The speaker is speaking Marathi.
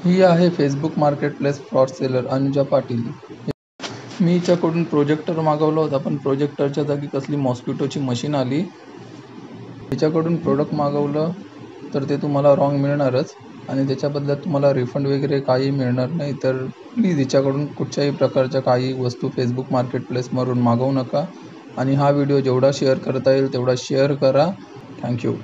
ही आहे Facebook marketplace fraud seller Anuja Patil. मी हिच्याकडून प्रोजेक्टर मागवला होता, पण प्रोजेक्टरच्या जागी कसली मॉस्किटोची मशीन आली. हिच्याकडून प्रोडक्ट मागवलं तर ते तुम्हाला रॉंग मिळणारच आणि त्याच्या बदल्यात तुम्हाला रिफंड वगैरे काही मिळणार नाही. तर प्लीज हिच्याकडून कुठच्याही प्रकारच्या काही वस्तू फेसबुक मार्केटप्लेसवरून मागवू नका आणि हा व्हिडिओ जेवढा शेअर करता येईल तेवढा शेअर करा. थँक्यू.